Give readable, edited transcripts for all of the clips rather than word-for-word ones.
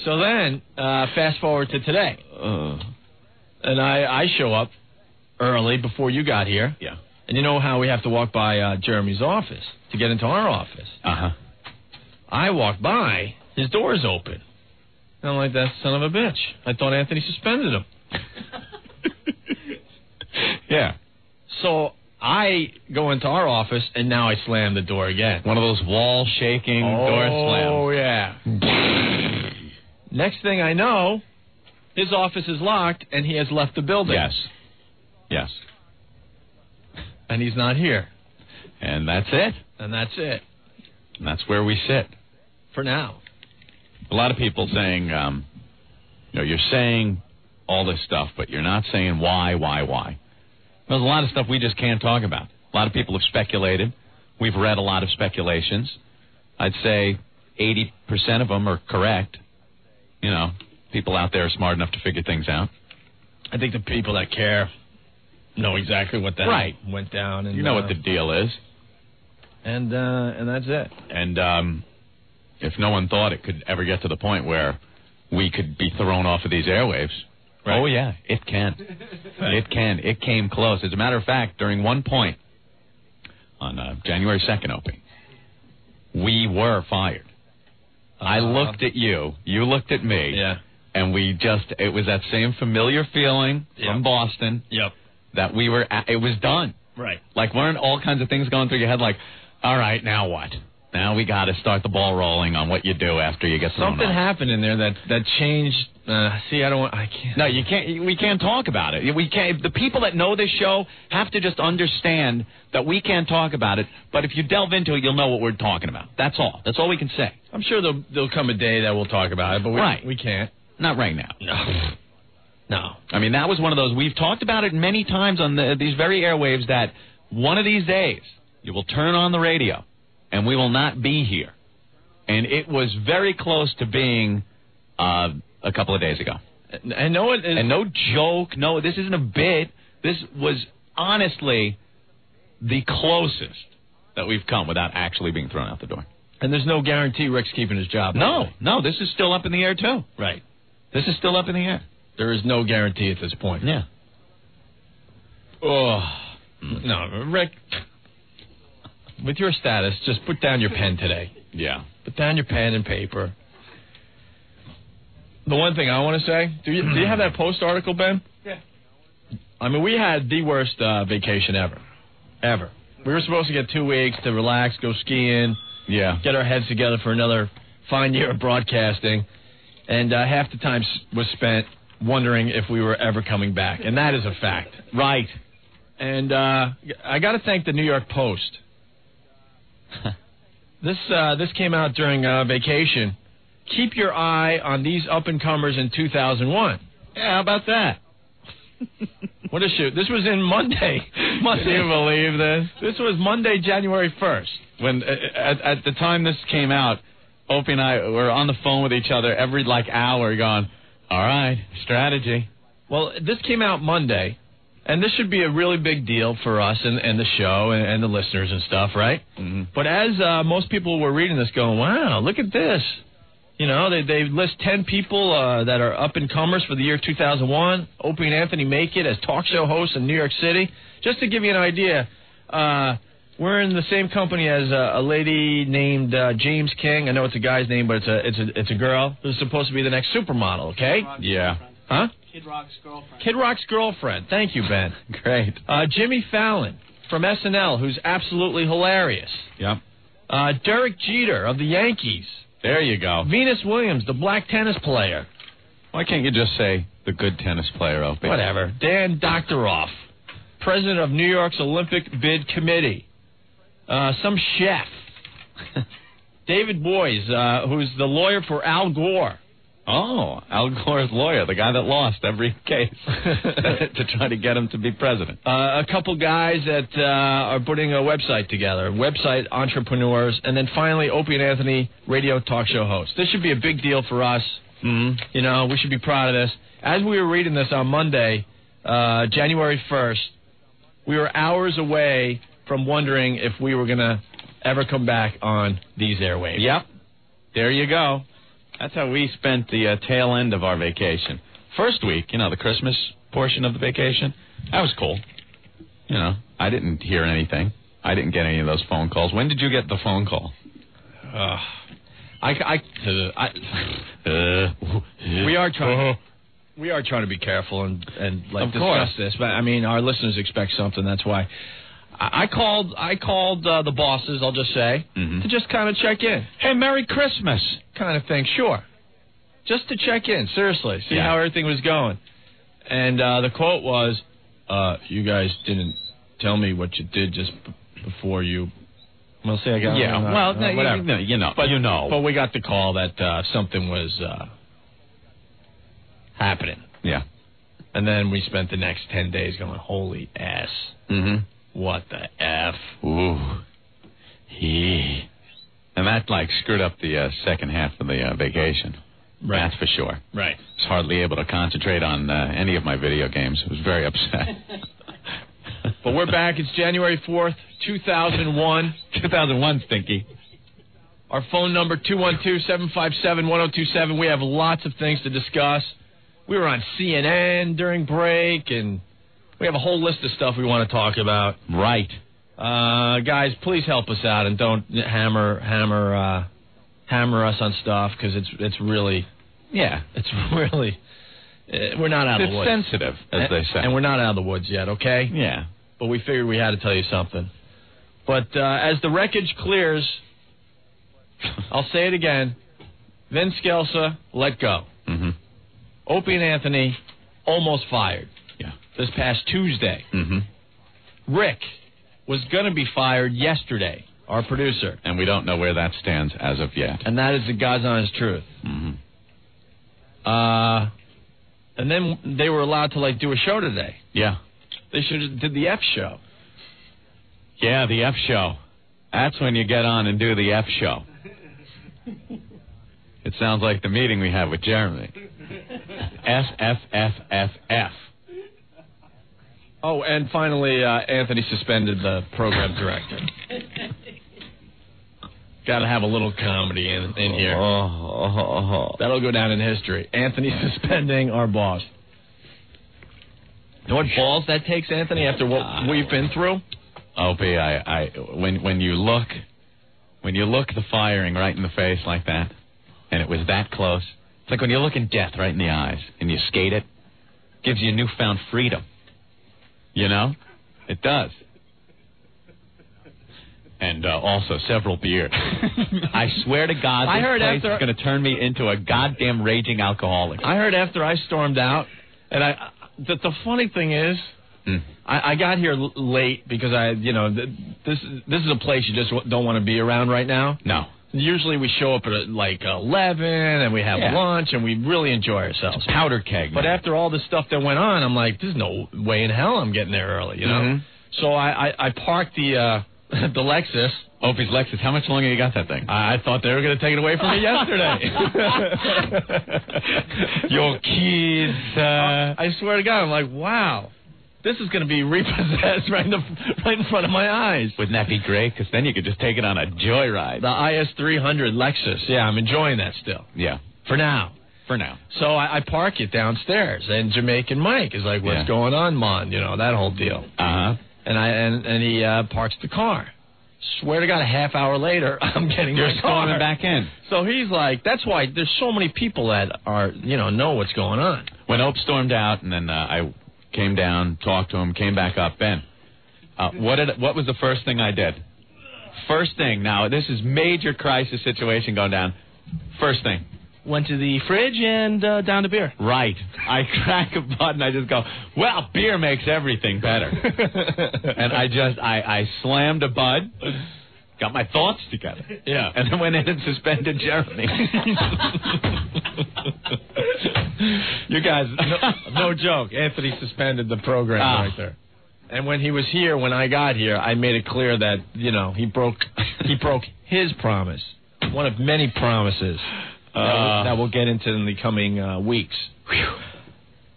So then, fast forward to today. And I show up early before you got here. Yeah. And you know how we have to walk by Jeremy's office to get into our office. Uh-huh. I walk by, his door's open. And I'm like, that son of a bitch. I thought Anthony suspended him. Yeah. So I go into our office, and now I slam the door again. One of those wall-shaking door slams. Oh, yeah. Next thing I know, his office is locked, and he has left the building. Yes. Yes. And he's not here. And that's it. And that's it. And that's where we sit. For now. A lot of people saying, you're saying all this stuff, but you're not saying why. There's a lot of stuff we just can't talk about. A lot of people have speculated. We've read a lot of speculations. I'd say 80% of them are correct. People out there are smart enough to figure things out. I think the people that care know exactly what that went down. And you know what the deal is. And that's it. And if no one thought it could ever get to the point where we could be thrown off of these airwaves, oh, yeah, it can. It can. It came close. As a matter of fact, during one point on January 2nd, Opie, we were fired. I looked at you. You looked at me. Yeah. And it was that same familiar feeling from Boston. Yep. That it was done. Right. Like, weren't all kinds of things going through your head like, all right, now what? Now we got to start the ball rolling on what you do after you get thrown off. Something happened in there that changed. I can't. No, you can't. We can't talk about it. We can't. The people that know this show have to just understand that we can't talk about it. But if you delve into it, you'll know what we're talking about. That's all. That's all we can say. I'm sure there'll come a day that we'll talk about it, but we can't. Not right now. No. I mean, that was one of those. We've talked about it many times on these very airwaves that one of these days you will turn on the radio and we will not be here. And it was very close to being a couple of days ago. And no joke. No, this isn't a bit. This was honestly the closest that we've come without actually being thrown out the door. And there's no guarantee Rick's keeping his job. No, this is still up in the air, too. Right. This is still up in the air. There is no guarantee at this point. Yeah. Oh. No, Rick, with your status, just put down your pen today. Yeah. Put down your pen and paper. The one thing I want to say, do you have that Post article, Ben? Yeah. I mean, we had the worst vacation ever. Ever. We were supposed to get 2 weeks to relax, go skiing, get our heads together for another fine year of broadcasting, and half the time was spent wondering if we were ever coming back, and that is a fact. Right. And I got to thank the New York Post. This came out during vacation. Keep your eye on these up-and-comers in 2001. Yeah, how about that? What a shoot. This was in Monday. Can you believe this? This was Monday, January 1st. When at the time this came out, Opie and I were on the phone with each other every hour going, all right, strategy. Well, this came out Monday, and this should be a really big deal for us and the show and the listeners and stuff, right? Mm-hmm. But as most people were reading this going, wow, look at this. They list 10 people that are up-and-comers for the year 2001. Opie and Anthony make it as talk show hosts in New York City. Just to give you an idea, we're in the same company as a lady named James King. I know it's a guy's name, but it's a girl who's supposed to be the next supermodel, okay? Yeah. Huh? Kid Rock's girlfriend. Kid Rock's girlfriend. Thank you, Ben. Great. Jimmy Fallon from SNL, who's absolutely hilarious. Yep. Derek Jeter of the Yankees. There you go. Venus Williams, the black tennis player. Why can't you just say the good tennis player, Opie? Whatever. Dan Doctoroff, president of New York's Olympic Bid Committee. Some chef. David Boies, who's the lawyer for Al Gore. Oh, Al Gore's lawyer, the guy that lost every case to try to get him to be president. A couple guys that are putting a website together, website entrepreneurs, and then finally Opie and Anthony, radio talk show host. This should be a big deal for us. Mm-hmm. We should be proud of this. As we were reading this on Monday, January 1st, we were hours away from wondering if we were going to ever come back on these airwaves. Yep. There you go. That's how we spent the tail end of our vacation. First week, the Christmas portion of the vacation, that was cool. I didn't hear anything. I didn't get any of those phone calls. When did you get the phone call? We are trying to be careful and discuss this, but I mean our listeners expect something. That's why I called the bosses. I'll just say to just kind of check in. Hey, Merry Christmas, kind of thing. Sure, just to check in. Seriously, see how everything was going. And the quote was, "You guys didn't tell me what you did just before you." Well, say I got whatever. But we got the call that something was happening. Yeah. And then we spent the next 10 days going, holy ass. Mm-hmm. What the F? Ooh. And that, screwed up the second half of the vacation. Right. That's for sure. Right. I was hardly able to concentrate on any of my video games. I was very upset. But we're back. It's January 4th, 2001. 2001, Stinky. Our phone number, 212-757-1027. We have lots of things to discuss. We were on CNN during break, and we have a whole list of stuff we want to talk about. Right. Guys, please help us out and don't hammer us on stuff, because it's really... Yeah. It's really... we're not out of the woods. It's sensitive, as they say. And we're not out of the woods yet, okay? Yeah. But we figured we had to tell you something. But as the wreckage clears, I'll say it again, Vince Scelsa let go. Mm-hmm. Opie and Anthony almost fired. Yeah. This past Tuesday. Mm-hmm. Rick was going to be fired yesterday, our producer. And we don't know where that stands as of yet. And that is the God's honest truth. Mm-hmm. And then they were allowed to do a show today. Yeah. They should have did the F show. Yeah, the F show. That's when you get on and do the F show. It sounds like the meeting we had with Jeremy. F. Oh, and finally, Anthony suspended the program director. Got to have a little comedy in here. That'll go down in history. Anthony suspending our boss. You know what balls that takes, Anthony, after what we've been through? Opie, when you look the firing right in the face like that, and it was that close, it's like when you're looking death right in the eyes and you skate it, gives you newfound freedom. It does. And also several beers. I swear to God, this place is going to turn me into a goddamn raging alcoholic. I heard after I stormed out, and the funny thing is, I got here late because this is a place you just don't want to be around right now. No. Usually we show up at 11 and we have lunch and we really enjoy ourselves. It's a powder keg. But after all this stuff that went on, I'm like, there's no way in hell I'm getting there early, Mm-hmm. So I parked the Lexus. Opie's Lexus. How much longer you got that thing? I thought they were going to take it away from me yesterday. Your kids. I swear to God, I'm like, wow. This is going to be repossessed right in front of my eyes. Wouldn't that be great? Because then you could just take it on a joyride. The IS300 Lexus. Yeah, I'm enjoying that still. Yeah. For now. So I park it downstairs, and Jamaican Mike is like, what's going on, Mon? That whole deal. Uh-huh. And he parks the car. Swear to God, a half hour later, I'm getting my car. You're storming back in. So he's like, that's why there's so many people that are, know what's going on. When Ope stormed out, and then I came down, talked to him, came back up. Ben, what was the first thing I did? First thing. Now, this is major crisis situation going down. First thing. Went to the fridge and down to beer. Right. I crack a button. I just go, well, beer makes everything better. And I slammed a bud, got my thoughts together. Yeah. And then went in and suspended Jeremy. You guys, no joke. Anthony suspended the program right there. And when he was here, when I got here, I made it clear that, he broke his promise. One of many promises. That we'll get into in the coming weeks. Whew.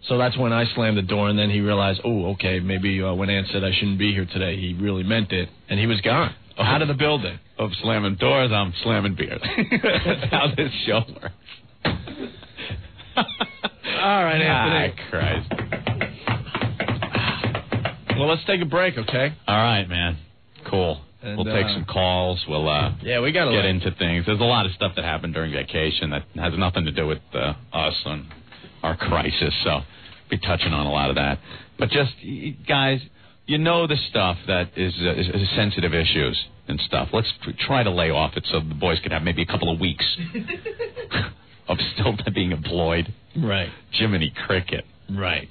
So that's when I slammed the door, and then he realized, okay, maybe when Ann said I shouldn't be here today, he really meant it, and he was gone, out of the building. Of slamming doors, I'm slamming beers. That's how this show works. All right, Anthony. Christ. Well, let's take a break, okay? All right, man. Cool. And, we'll take some calls. We'll we gotta get into things. There's a lot of stuff that happened during vacation that has nothing to do with us and our crisis, so be touching on a lot of that. But just, guys, you know the stuff that is sensitive issues and stuff. Let's try to lay off it so the boys could have maybe a couple of weeks of still being employed. Right. Jiminy Cricket. Right.